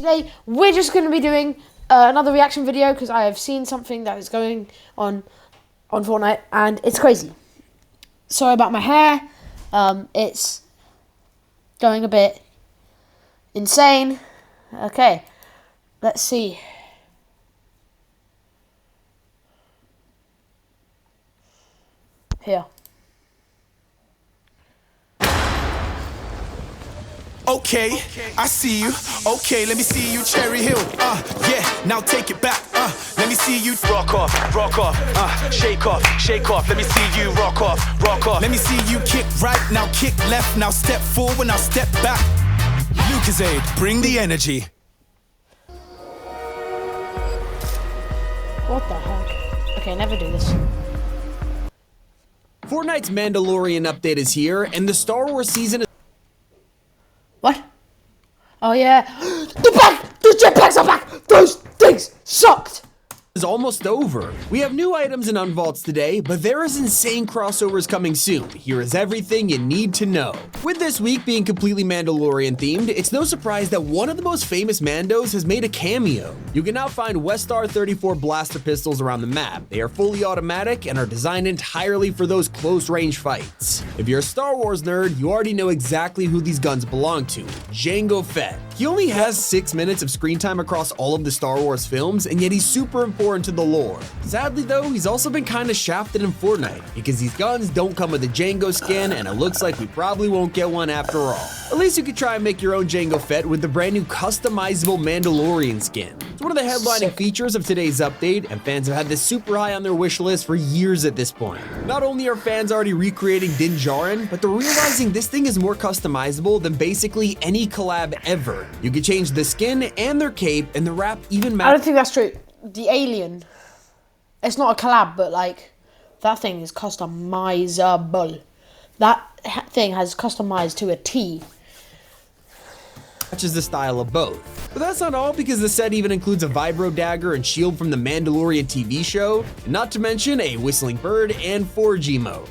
Today we're just going to be doing another reaction video because I have seen something that is going on Fortnite and it's crazy. Sorry about my hair. It's going a bit insane. Okay, let's see. Here. Okay, I see you. Okay, let me see you, Cherry Hill. Yeah, now take it back. Let me see you rock off, shake off, shake off. Let me see you rock off, rock off. Let me see you kick right, now kick left, now step forward, now step back. Lucasade, bring the energy. What the heck? Okay, never do this. Fortnite's Mandalorian update is here, and the Star Wars season is... What? Oh yeah. The jetpacks are back! Those things sucked! almost over. We have new items and unvaults today, but there is insane crossovers coming soon. Here is everything you need to know. With this week being completely Mandalorian themed, it's no surprise that one of the most famous Mandos has made a cameo. You can now find Westar 34 blaster pistols around the map. They are fully automatic and are designed entirely for those close range fights. If you're a Star Wars nerd, you already know exactly who these guns belong to, Jango Fett. He only has 6 minutes of screen time across all of the Star Wars films, and yet he's super important to the lore. Sadly though, he's also been kinda shafted in Fortnite, because these guns don't come with a Jango skin, and it looks like we probably won't get one after all. At least you could try and make your own Jango Fett with the brand new customizable Mandalorian skin. It's one of the headlining features of today's update, and fans have had this super high on their wish list for years at this point. Not only are fans already recreating Din Djarin, but they're realizing this thing is more customizable than basically any collab ever. You can change the skin and their cape, and the wrap even I don't think that's true. The alien, it's not a collab, but like, that thing is customizable. That thing has customized to a T. matches the style of both. But that's not all, because the set even includes a vibro dagger and shield from the Mandalorian TV show, and not to mention a whistling bird and 4G mode.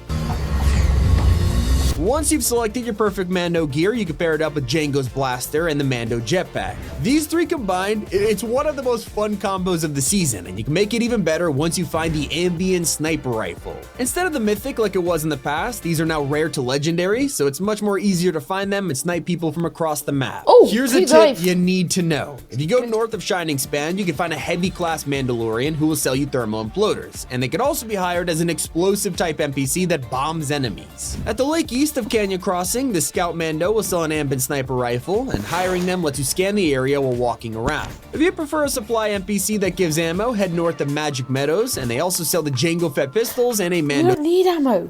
Once you've selected your perfect Mando gear, you can pair it up with Jango's blaster and the Mando jetpack. These three combined, it's one of the most fun combos of the season, and you can make it even better once you find the Ambient sniper rifle. Instead of the mythic like it was in the past, these are now rare to legendary, so it's much more easier to find them and snipe people from across the map. Oh, here's a tip you need to know. If you go north of Shining Span, you can find a heavy class Mandalorian who will sell you thermal imploders, and they can also be hired as an explosive type NPC that bombs enemies. At the lake east of Canyon Crossing, the Scout Mando will sell an Ambient sniper rifle, and hiring them lets you scan the area while walking around. If you prefer a supply NPC that gives ammo, head north of Magic Meadows, and they also sell the Jango Fett pistols and a Mando. You don't need ammo.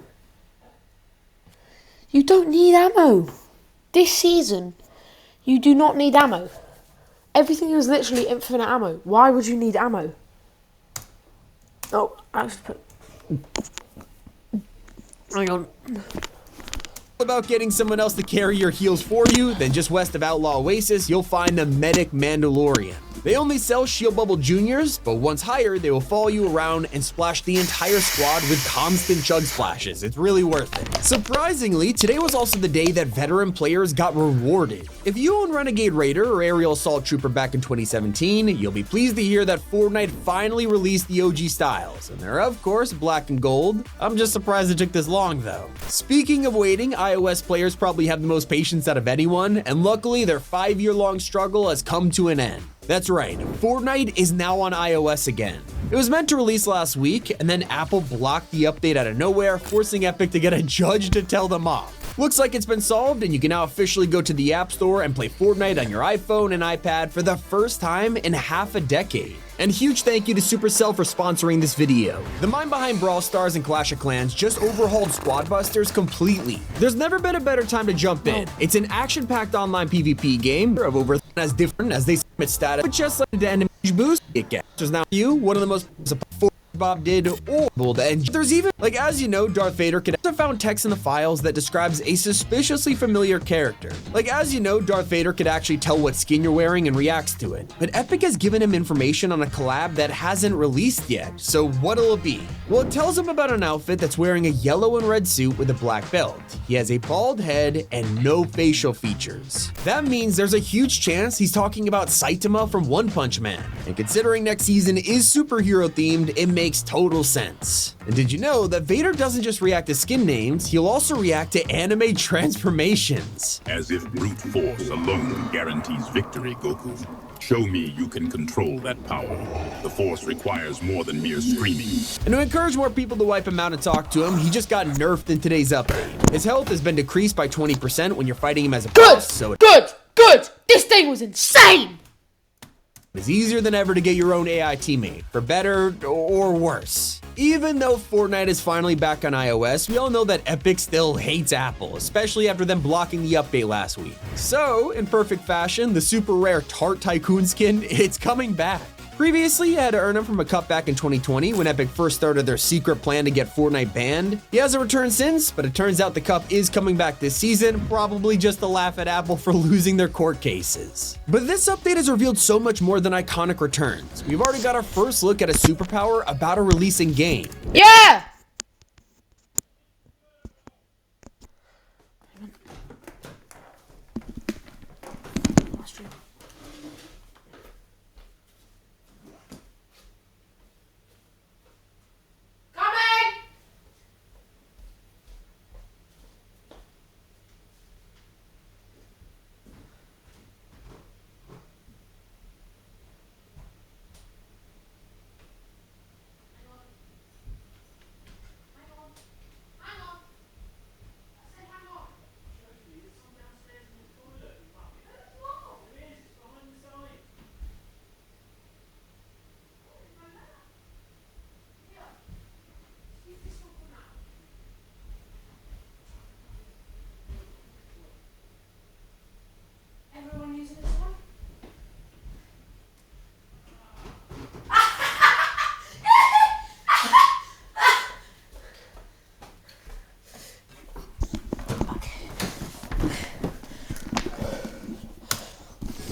You don't need ammo. This season, you do not need ammo. Everything is literally infinite ammo. Why would you need ammo? Oh, I just put... Hang on. About getting someone else to carry your heals for you, then just west of Outlaw Oasis, you'll find the Medic Mandalorian. They only sell Shield Bubble Juniors, but once hired, they will follow you around and splash the entire squad with constant chug splashes. It's really worth it. Surprisingly, today was also the day that veteran players got rewarded. If you own Renegade Raider or Aerial Assault Trooper back in 2017, you'll be pleased to hear that Fortnite finally released the OG styles, and they're of course black and gold. I'm just surprised it took this long though. Speaking of waiting, iOS players probably have the most patience out of anyone, and luckily their 5-year-long struggle has come to an end. That's right, Fortnite is now on iOS again. It was meant to release last week, and then Apple blocked the update out of nowhere, forcing Epic to get a judge to tell them off. Looks like it's been solved, and you can now officially go to the App Store and play Fortnite on your iPhone and iPad for the first time in half a decade. And huge thank you to Supercell for sponsoring this video. The mind behind Brawl Stars and Clash of Clans just overhauled Squad Busters completely. There's never been a better time to jump in. It's an action-packed online PvP game of over as different as they submit status, but just like the enemy boost it gets. There's now one of the most SpongeBob did, or and there's even, like, as you know, Darth Vader could have found text in the files that describes a suspiciously familiar character. Like, as you know, Darth Vader could actually tell what skin you're wearing and reacts to it. But Epic has given him information on a collab that hasn't released yet, so what'll it be? Well, it tells him about an outfit that's wearing a yellow and red suit with a black belt. He has a bald head and no facial features. That means there's a huge chance he's talking about Saitama from One Punch Man. And considering next season is superhero themed, it makes total sense. And did you know that Vader doesn't just react to skin names, he'll also react to anime transformations? As if brute force alone guarantees victory, Goku. Show me you can control that power. The Force requires more than mere screaming. And to encourage more people to wipe him out and talk to him, he just got nerfed in today's update. His health has been decreased by 20% when you're fighting him as a boss, so Good! This thing was insane! it's easier than ever to get your own AI teammate, for better or worse. Even though Fortnite is finally back on iOS, we all know that Epic still hates Apple, especially after them blocking the update last week. So, in perfect fashion, the super rare Tart Tycoon skin, it's coming back. Previously, you had to earn them from a cutback in 2020 when Epic first started their secret plan to get Fortnite banned. He hasn't returned since, but it turns out the cup is coming back this season, probably just to laugh at Apple for losing their court cases. But this update has revealed so much more than iconic returns. We've already got our first look at a superpower about to release in game. Yeah! Everyone using this one?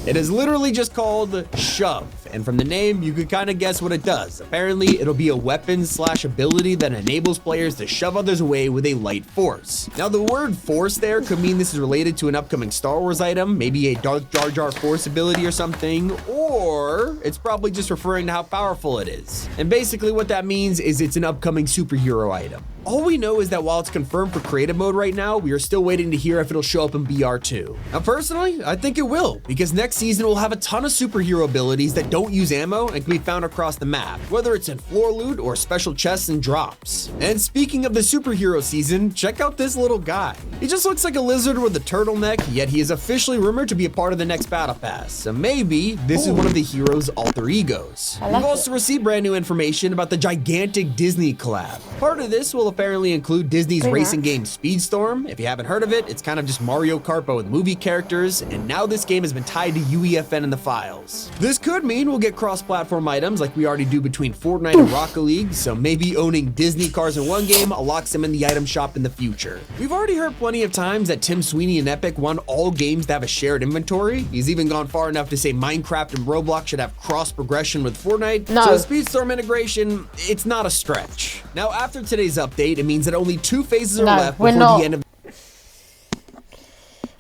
It is literally just called Shove, and from the name, you could kind of guess what it does. Apparently, it'll be a weapon/ability that enables players to shove others away with a light force. Now, the word force there could mean this is related to an upcoming Star Wars item, maybe a Darth Jar Jar force ability or something, or it's probably just referring to how powerful it is. And basically what that means is it's an upcoming superhero item. All we know is that while it's confirmed for creative mode right now, we are still waiting to hear if it'll show up in BR too. Now personally, I think it will, because next season we'll have a ton of superhero abilities that don't use ammo and can be found across the map, whether it's in floor loot or special chests and drops. And speaking of the superhero season, check out this little guy. He just looks like a lizard with a turtleneck, yet he is officially rumored to be a part of the next battle pass. So maybe this is one of the hero's alter egos. We've also received brand new information about the gigantic Disney collab. Part of this will apparently include Disney's racing game Speedstorm. If you haven't heard of it, it's kind of just Mario Kart but with movie characters, and now this game has been tied to UEFN in the files. This could mean we'll get cross-platform items like we already do between Fortnite and Rocket League, so maybe owning Disney cars in one game unlocks them in the item shop in the future. We've already heard plenty of times that Tim Sweeney and Epic want all games to have a shared inventory. He's even gone far enough to say Minecraft and Roblox should have cross-progression with Fortnite. No. So Speedstorm integration, it's not a stretch. Now after today's update, it means that only 2 phases are left before the end of.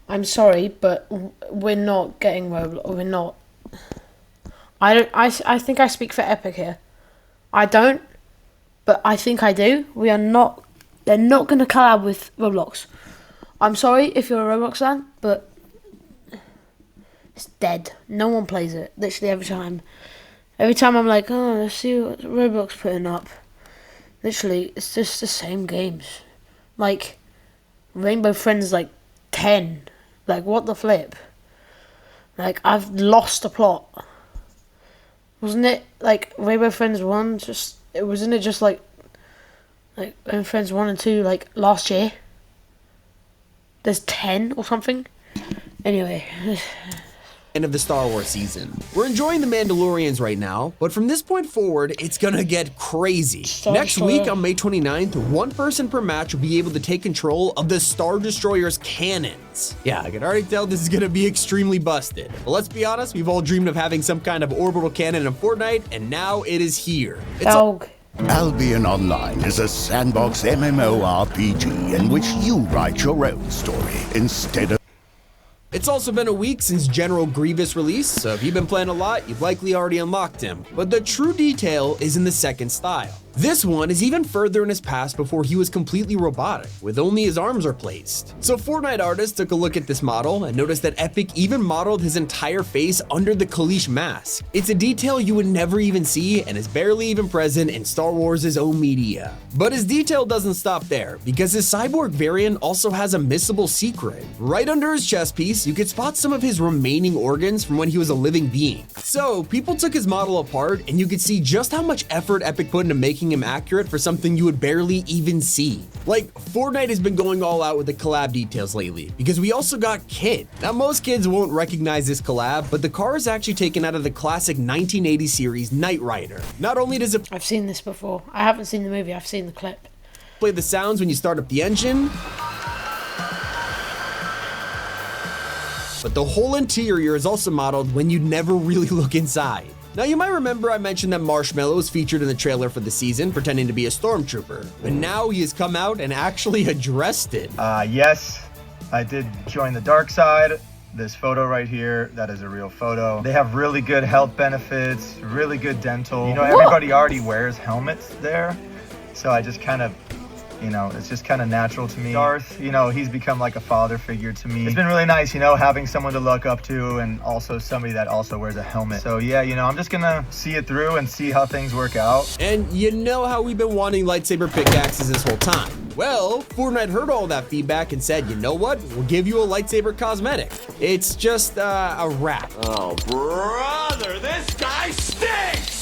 I'm sorry, but we're not getting Roblox. We're not. I don't. I think I speak for Epic here. I don't, but I think I do. We are not. They're not going to collab with Roblox. I'm sorry if you're a Roblox fan, but it's dead. No one plays it. Literally every time. Every time I'm like, oh, let's see what Roblox putting up. Literally, it's just the same games. Like, Rainbow Friends like 10. Like, what the flip? Like, I've lost the plot. Wasn't it, like, Rainbow Friends 1 just... Wasn't it just, like Rainbow Friends 1 and 2, like, last year? There's 10 or something? Anyway. end of the Star Wars season. We're enjoying the Mandalorians right now, but from this point forward, it's gonna get crazy. Next week on May 29th, one person per match will be able to take control of the Star Destroyer's cannons. Yeah, I can already tell this is gonna be extremely busted. But let's be honest, we've all dreamed of having some kind of orbital cannon in Fortnite, and now it is here. Albion Online is a sandbox MMORPG in which you write your own story instead of. It's also been a week since General Grievous released, so if you've been playing a lot, you've likely already unlocked him. But the true detail is in the second style. This one is even further in his past before he was completely robotic, with only his arms replaced. So Fortnite artists took a look at this model and noticed that Epic even modeled his entire face under the Kalish mask. It's a detail you would never even see and is barely even present in Star Wars' own media. But his detail doesn't stop there, because his cyborg variant also has a missable secret. Right under his chest piece, you could spot some of his remaining organs from when he was a living being. So people took his model apart and you could see just how much effort Epic put into making him accurate for something you would barely even see. Like, Fortnite has been going all out with the collab details lately, because we also got Kid. Now, most kids won't recognize this collab, but the car is actually taken out of the classic 1980 series Knight Rider. Not only does it I've seen this before. I haven't seen the movie, I've seen the clip. Play the sounds when you start up the engine, but the whole interior is also modeled when you'd never really look inside. Now, you might remember I mentioned that Marshmallow was featured in the trailer for the season, pretending to be a stormtrooper, but now he has come out and actually addressed it. Yes, I did join the dark side. This photo right here, that is a real photo. They have really good health benefits, really good dental. You know, everybody already wears helmets there, so I just kind of, you know, it's just kind of natural to me. Darth, you know, he's become like a father figure to me. It's been really nice, you know, having someone to look up to and also somebody that also wears a helmet. So yeah, you know, I'm just gonna see it through and see how things work out. And you know how we've been wanting lightsaber pickaxes this whole time. Well, Fortnite heard all that feedback and said, you know what? We'll give you a lightsaber cosmetic. It's just a wrap. Oh, brother, this guy stinks!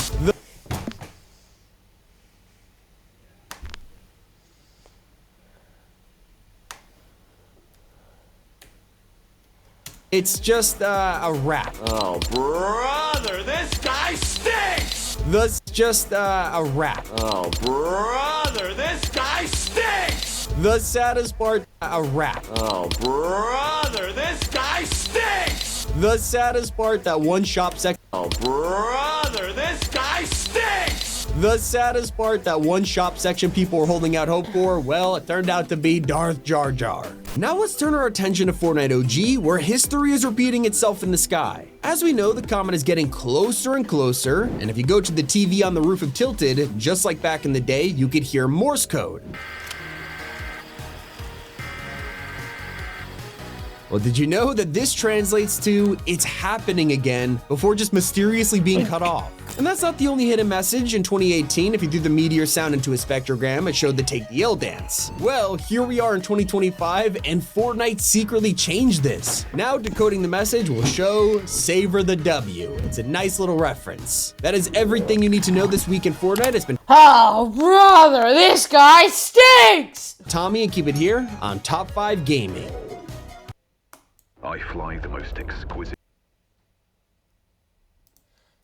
It's just a wrap. Oh, brother, this guy stinks! That's just a wrap. Oh, brother, this guy stinks! The saddest part, a wrap. Oh, brother, this guy stinks! The saddest part, that one shop section. Oh, brother, this guy stinks! The saddest part, that one shop section people were holding out hope for, well, it turned out to be Darth Jar Jar. Now let's turn our attention to Fortnite OG, where history is repeating itself in the sky. As we know, the comet is getting closer and closer, and if you go to the TV on the roof of Tilted, just like back in the day, you could hear Morse code. Well, did you know that this translates to "it's happening again" before just mysteriously being cut off? And that's not the only hidden message. In 2018, if you threw the meteor sound into a spectrogram, it showed the Take the L dance. Well, here we are in 2025, and Fortnite secretly changed this. Now decoding the message will show "Savor the W." It's a nice little reference. That is everything you need to know this week in Fortnite. It's been Oh, brother, this guy stinks! Tommy, and keep it here on Top 5 Gaming. I fly the most exquisite.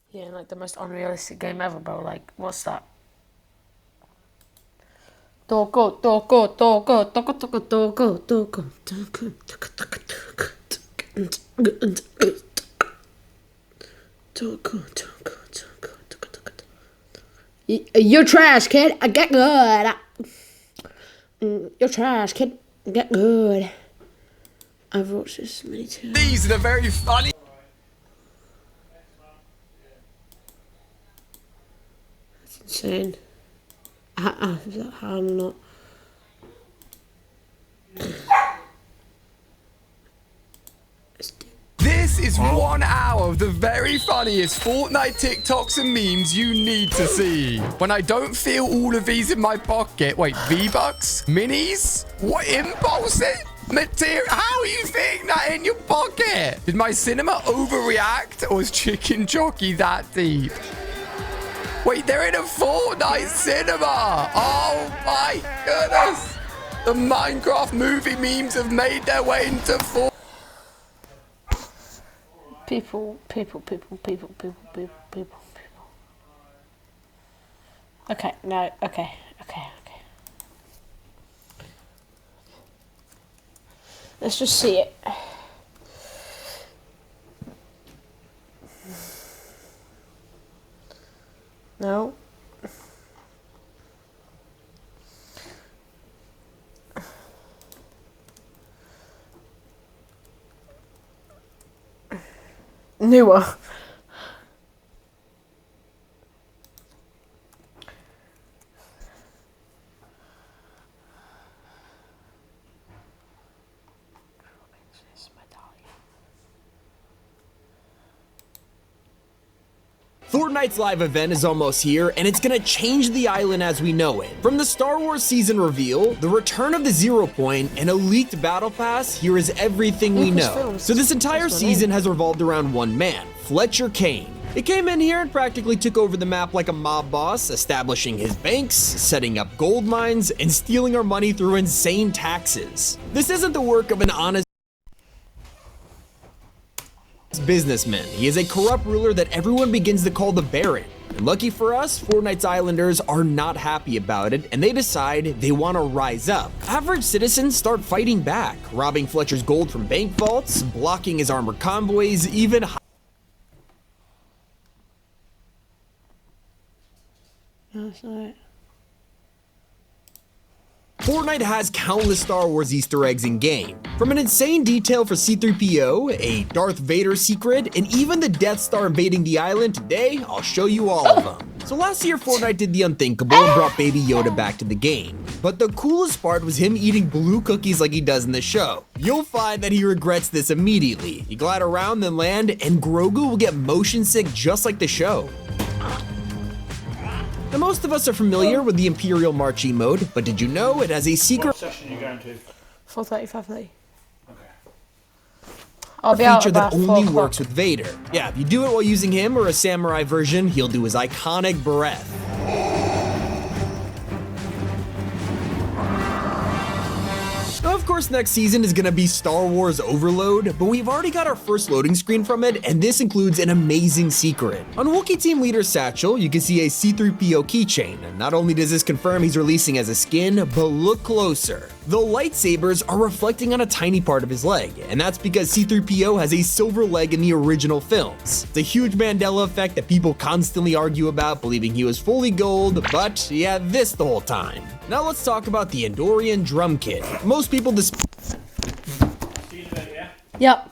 Yeah, like the most unrealistic game ever, bro. Like, what's that? Toko, toko, toko, toko, toko, toko, toko, toko, toko. You're trash, kid. I get good. You're trash, kid. Get good. I've watched this many times. These are the very funny. That's insane. How I'm not. This is 1 hour of the very funniest Fortnite TikToks and memes you need to see. When I don't feel all of these in my pocket. Wait, V-Bucks? Minis? What impulse it? Material? How are you fitting that in your pocket? Did my cinema overreact, or is Chicken Jockey that deep? Wait, they're in a Fortnite cinema. Oh my goodness. The Minecraft movie memes have made their way into Fortnite. People. Okay, no, okay. Let's just see it. No. Newer. Fortnite's live event is almost here, and it's gonna change the island as we know it. From the Star Wars season reveal, the return of the Zero Point, and a leaked battle pass, here is everything we know. So this entire season has revolved around one man, Fletcher Kane. He came in here and practically took over the map like a mob boss, establishing his banks, setting up gold mines, and stealing our money through insane taxes. This isn't the work of an honest businessman. He is a corrupt ruler that everyone begins to call the Baron. And lucky for us, Fortnite's Islanders are not happy about it, and they decide they want to rise up. Average citizens start fighting back, robbing Fletcher's gold from bank vaults, blocking his armored convoys, even That's not it. Fortnite has countless Star Wars Easter eggs in-game. From an insane detail for C-3PO, a Darth Vader secret, and even the Death Star invading the island, today I'll show you all of them. So last year Fortnite did the unthinkable and brought Baby Yoda back to the game. But the coolest part was him eating blue cookies like he does in the show. You'll find that he regrets this immediately. You glide around, then land, and Grogu will get motion sick just like the show. Now, most of us are familiar with the Imperial Marching mode, but did you know it has a secret What session are you going to? 4:30, 5:30. Okay. I'll be out feature that about 4 only o'clock. works with Vader. Yeah, if you do it while using him or a samurai version, he'll do his iconic breath. Now, of course, next season is gonna be Star Wars Overload, but we've already got our first loading screen from it, and this includes an amazing secret. On Wookiee Team Leader's satchel, you can see a C-3PO keychain, and not only does this confirm he's releasing as a skin, but look closer. The lightsabers are reflecting on a tiny part of his leg, and that's because C-3PO has a silver leg in the original films. It's a huge Mandela effect that people constantly argue about, believing he was fully gold, but he had this the whole time. Now let's talk about the Andorian drum kit. Most people Yep.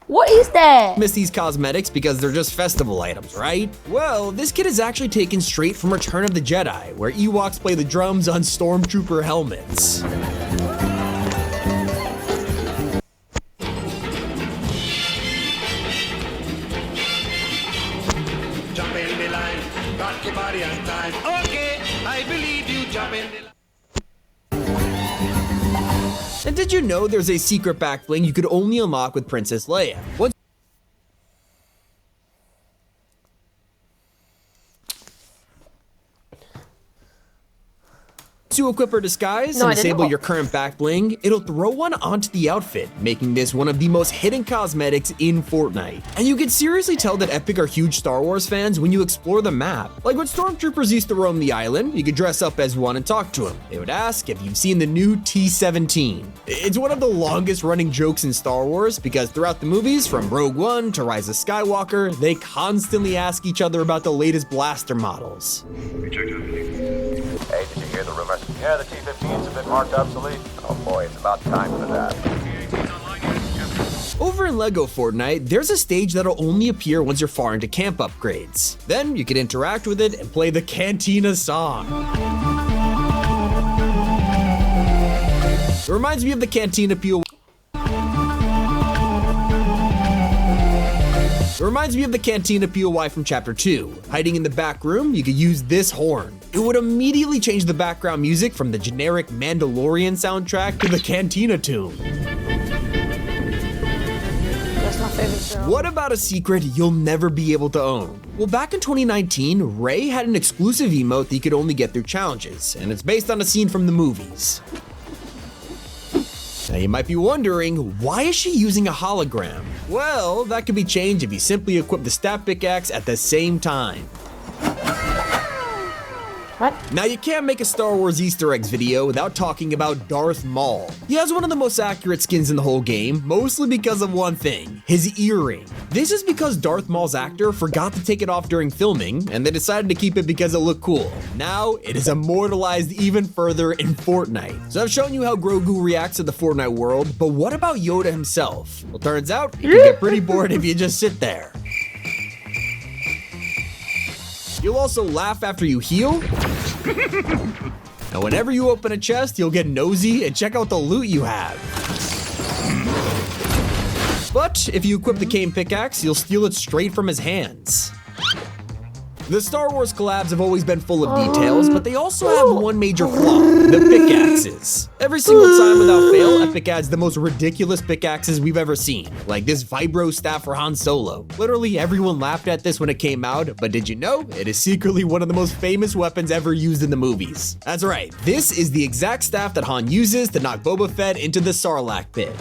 What is there? miss these cosmetics because they're just festival items, right? Well, this kit is actually taken straight from Return of the Jedi, where Ewoks play the drums on Stormtrooper helmets. Jump in the line, rock your body on time. Okay, I believe you. Jump in the line. And did you know there's a secret back bling you could only unlock with Princess Leia? Once you equip her disguise and disable your current back bling, it'll throw one onto the outfit, making this one of the most hidden cosmetics in Fortnite. And you can seriously tell that Epic are huge Star Wars fans when you explore the map. Like when stormtroopers used to roam the island, you could dress up as one and talk to them. They would ask if you've seen the new T-17. It's one of the longest running jokes in Star Wars because throughout the movies, from Rogue One to Rise of Skywalker, they constantly ask each other about the latest blaster models. Hey, did you hear the rumors? Yeah, the T-15s have been marked obsolete. Oh boy, it's about time for that. Over in LEGO Fortnite, there's a stage that'll only appear once you're far into camp upgrades. Then you can interact with it and play the Cantina song. It reminds me of the Cantina POI. It reminds me of the Cantina POI from Chapter 2. Hiding in the back room, you could use this horn. It would immediately change the background music from the generic Mandalorian soundtrack to the Cantina tune. That's my favorite What about a secret you'll never be able to own? Well, back in 2019, Ray had an exclusive emote that you could only get through challenges, and it's based on a scene from the movies. Now you might be wondering, why is she using a hologram? Well, that could be changed if you simply equip the stat pickaxe at the same time. What? Now you can't make a Star Wars Easter eggs video without talking about Darth Maul. He has one of the most accurate skins in the whole game, mostly because of one thing, his earring. This is because Darth Maul's actor forgot to take it off during filming, and they decided to keep it because it looked cool. Now, it is immortalized even further in Fortnite. So I've shown you how Grogu reacts to the Fortnite world, but what about Yoda himself? Well, turns out, you can get pretty bored if you just sit there. You'll also laugh after you heal. And whenever you open a chest, you'll get nosy and check out the loot you have. But if you equip the cane pickaxe, you'll steal it straight from his hands. The Star Wars collabs have always been full of details, but they also have one major flaw, the pickaxes. Every single time without fail, Epic adds the most ridiculous pickaxes we've ever seen, like this vibro staff for Han Solo. Literally everyone laughed at this when it came out, but did you know, it is secretly one of the most famous weapons ever used in the movies. That's right, this is the exact staff that Han uses to knock Boba Fett into the Sarlacc pit.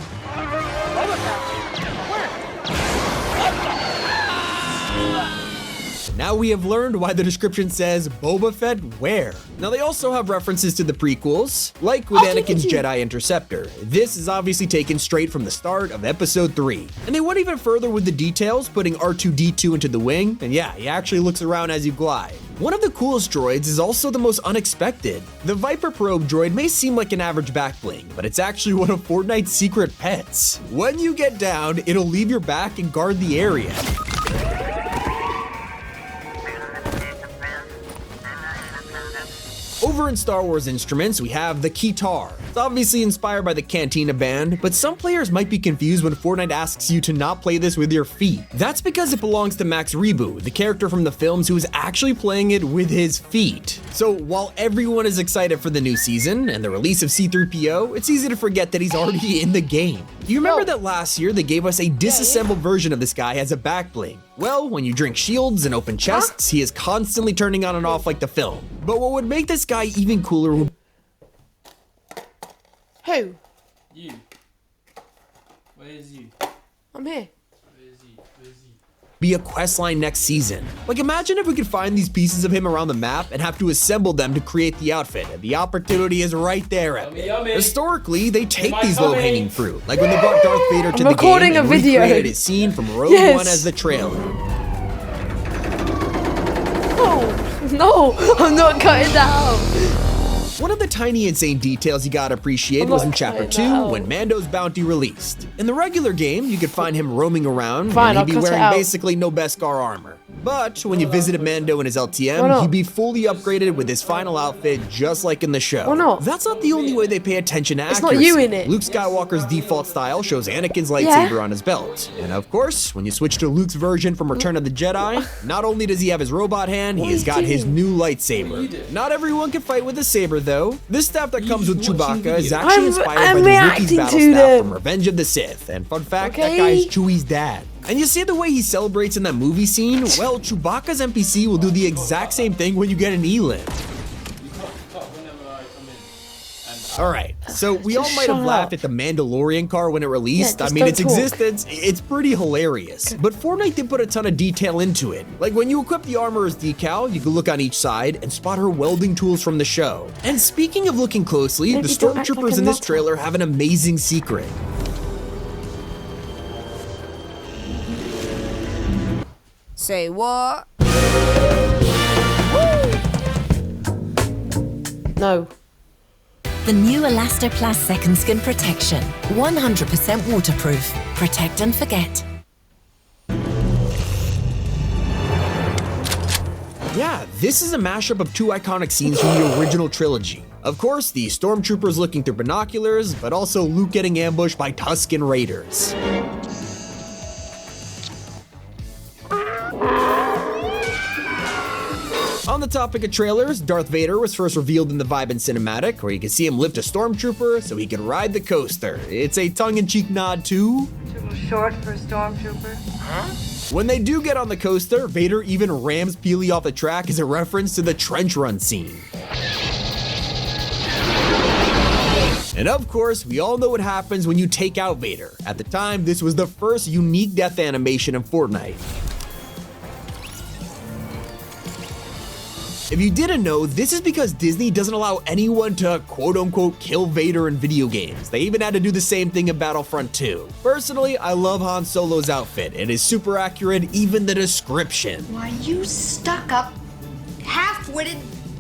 Now we have learned why the description says Boba Fett where. Now they also have references to the prequels, like with Anakin's Jedi Interceptor. This is obviously taken straight from the start of episode 3. And they went even further with the details, putting R2-D2 into the wing, and yeah, he actually looks around as you glide. One of the coolest droids is also the most unexpected. The Viper Probe droid may seem like an average back bling, but it's actually one of Fortnite's secret pets. When you get down, it'll leave your back and guard the area. Over in Star Wars Instruments, we have the Keytar. It's obviously inspired by the Cantina band, but some players might be confused when Fortnite asks you to not play this with your feet. That's because it belongs to Max Reboot, the character from the films who is actually playing it with his feet. So while everyone is excited for the new season and the release of C-3PO, it's easy to forget that he's already in the game. Do you remember that last year they gave us a disassembled version of this guy as a back bling? Well, when you drink shields and open chests, he is constantly turning on and off like the film. But what would make this guy even cooler would... Who? You. Where is you? I'm here. Where is he? Where is he? be a questline next season. Like, imagine if we could find these pieces of him around the map and have to assemble them to create the outfit. The opportunity is right there. Historically, they take these low-hanging fruit, like when they brought Darth Vader to the game and recreated a scene from Rogue One as the trailer. No, I'm not cutting that out. One of the tiny insane details you gotta appreciate was in Chapter 2 when Mando's bounty released. In the regular game, you could find him roaming around and he'd be wearing basically no Beskar armor. But when you visited Mando in his LTM, he'd be fully upgraded with his final outfit just like in the show. That's not the only way they pay attention to accuracy. It's not you in it. Luke Skywalker's default style shows Anakin's lightsaber on his belt. And of course, when you switch to Luke's version from Return of the Jedi, not only does he have his robot hand, he has got his new lightsaber. Not everyone can fight with a saber though. This staff that comes with Chewbacca is actually inspired by the Wookiee's battle staff from Revenge of the Sith. And fun fact, that guy is Chewie's dad. And you see the way he celebrates in that movie scene? Well, Chewbacca's NPC will do the exact same thing when you get an E-Limb. Alright, so we all might have laughed at the Mandalorian car when it released. I mean, its existence, it's pretty hilarious. But Fortnite did put a ton of detail into it. Like when you equip the armorer's decal, you can look on each side and spot her welding tools from the show. And speaking of looking closely, the stormtroopers in this trailer have an amazing secret. Say what? No. The new Elastoplast Second Skin Protection. 100% waterproof. Protect and forget. Yeah, this is a mashup of two iconic scenes from the original trilogy. Of course, the stormtroopers looking through binoculars, but also Luke getting ambushed by Tusken Raiders. On the topic of trailers, Darth Vader was first revealed in the Vibe and Cinematic, where you can see him lift a stormtrooper so he can ride the coaster. It's a tongue-in-cheek nod to little short for a stormtrooper. When they do get on the coaster, Vader even rams Peely off the track as a reference to the trench run scene. And of course, we all know what happens when you take out Vader. At the time, this was the first unique death animation in Fortnite. If you didn't know, this is because Disney doesn't allow anyone to quote-unquote kill Vader in video games. They even had to do the same thing in Battlefront 2. Personally, I love Han Solo's outfit. It is super accurate, even the description. Why, you stuck-up, half-witted,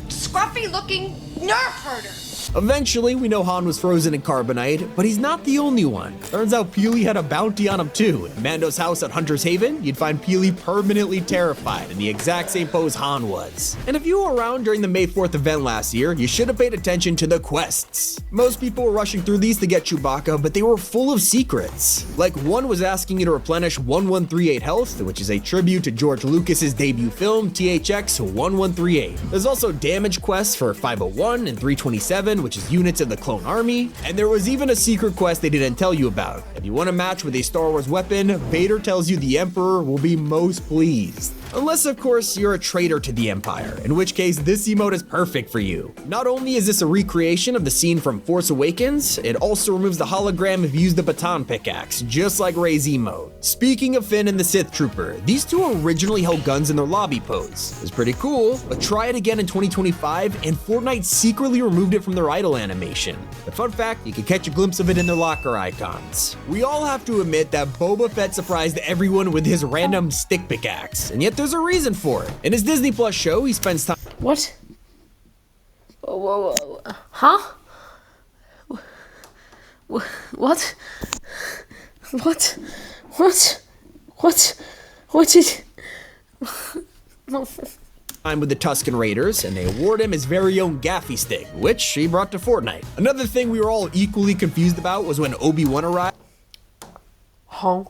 scruffy-looking nerf herder. Eventually, we know Han was frozen in carbonite, but he's not the only one. Turns out Peely had a bounty on him too. In Mando's house at Hunter's Haven, you'd find Peely permanently terrified in the exact same pose Han was. And if you were around during the May 4th event last year, you should have paid attention to the quests. Most people were rushing through these to get Chewbacca, but they were full of secrets. Like one was asking you to replenish 1138 health, which is a tribute to George Lucas's debut film, THX 1138. There's also damage quests for 501 and 327, which is units of the clone army, and there was even a secret quest they didn't tell you about. If you want a match with a Star Wars weapon, Vader tells you the Emperor will be most pleased. Unless, of course, you're a traitor to the Empire, in which case this emote is perfect for you. Not only is this a recreation of the scene from Force Awakens, it also removes the hologram if you use the baton pickaxe, just like Rey's emote. Speaking of Finn and the Sith Trooper, these two originally held guns in their lobby pose. It was pretty cool, but try it again in 2025 and Fortnite secretly removed it from their idle animation. But fun fact, you can catch a glimpse of it in their locker icons. We all have to admit that Boba Fett surprised everyone with his random stick pickaxe, and yet there's a reason for it. In his Disney Plus show, he spends time— What? Whoa. Huh? What? What? What is... time with the Tusken Raiders, and they award him his very own gaffy stick, which he brought to Fortnite. Another thing we were all equally confused about was when Obi-Wan arrived. Huh?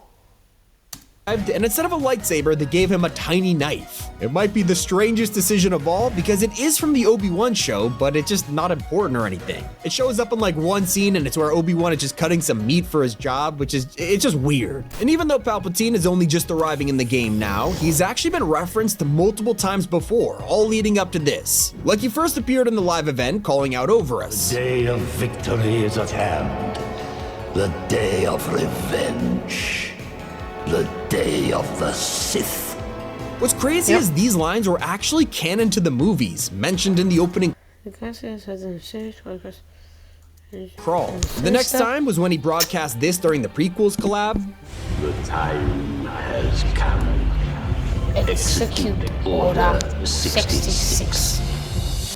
And instead of a lightsaber, they gave him a tiny knife. It might be the strangest decision of all because it is from the Obi-Wan show, but it's just not important or anything. It shows up in like one scene and it's where Obi-Wan is just cutting some meat for his job, it's just weird. And even though Palpatine is only just arriving in the game now, he's actually been referenced multiple times before, all leading up to this. Like he first appeared in the live event calling out over us. The day of victory is at hand. The day of revenge. The day of the Sith. What's crazy is these lines were actually canon to the movies, mentioned in the opening crawl. The next time was when he broadcast this during the prequels collab. The time has come. Execute Order 66.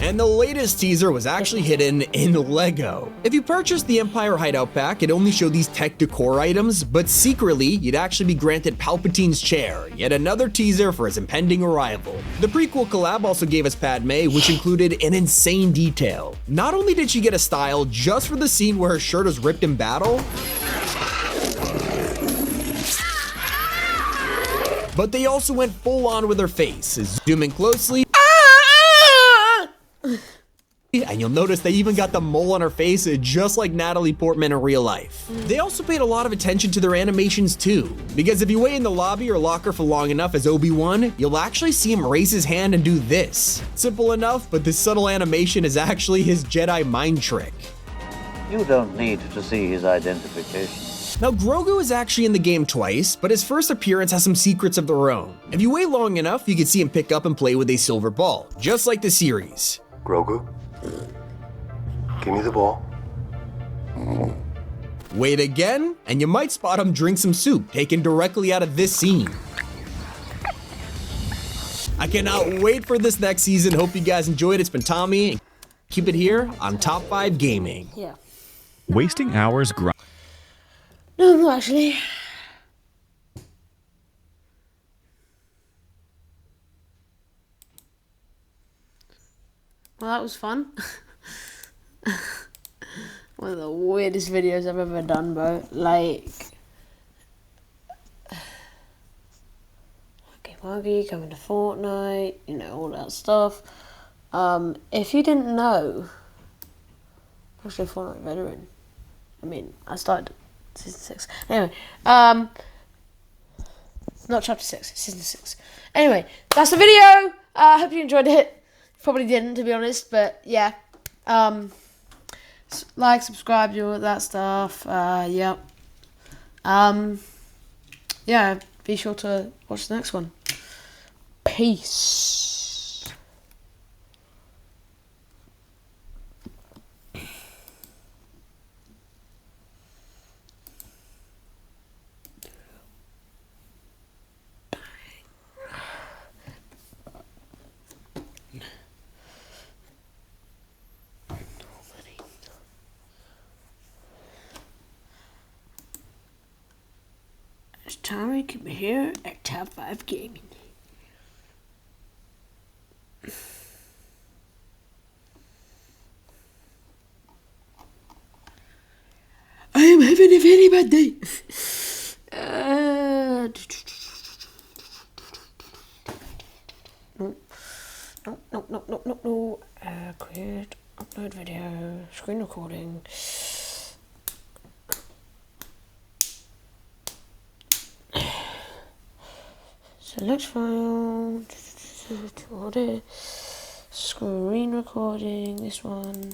And the latest teaser was actually hidden in Lego. If you purchased the Empire Hideout Pack, it only showed these tech decor items, but secretly, you'd actually be granted Palpatine's chair, yet another teaser for his impending arrival. The prequel collab also gave us Padme, which included an insane detail. Not only did she get a style just for the scene where her shirt was ripped in battle, but they also went full on with her face. Zoom in closely, and you'll notice they even got the mole on her face just like Natalie Portman in real life. They also paid a lot of attention to their animations too, because if you wait in the lobby or locker for long enough as Obi-Wan, you'll actually see him raise his hand and do this. Simple enough, but this subtle animation is actually his Jedi mind trick. You don't need to see his identification. Now, Grogu is actually in the game twice, but his first appearance has some secrets of their own. If you wait long enough, you can see him pick up and play with a silver ball, just like the series. Grogu, give me the ball. Wait again, and you might spot him drink some soup taken directly out of this scene. I cannot wait for this next season. Hope you guys enjoyed. It's been Tommy, and keep it here on Top 5 Gaming. Yeah. Wasting hours No, I'm not actually. Well, that was fun. One of the weirdest videos I've ever done, bro. Like, okay, Margie coming to Fortnite, you know, all that stuff. If you didn't know, I'm actually a Fortnite veteran. I mean, I started Season 6. Anyway, not chapter 6, season 6. Anyway, that's the video. I hope you enjoyed it. Probably didn't, to be honest, but yeah. Like, subscribe, do all that stuff. Yeah. Yeah, be sure to watch the next one. Peace. It's time we keep it here at Top 5 Gaming. I am having a very bad day. No. Create, upload video, screen recording. Select file, order, screen recording, this one.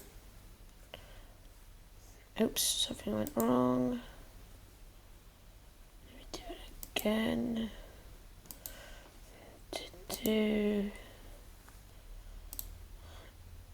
Oops, something went wrong. Let me do it again.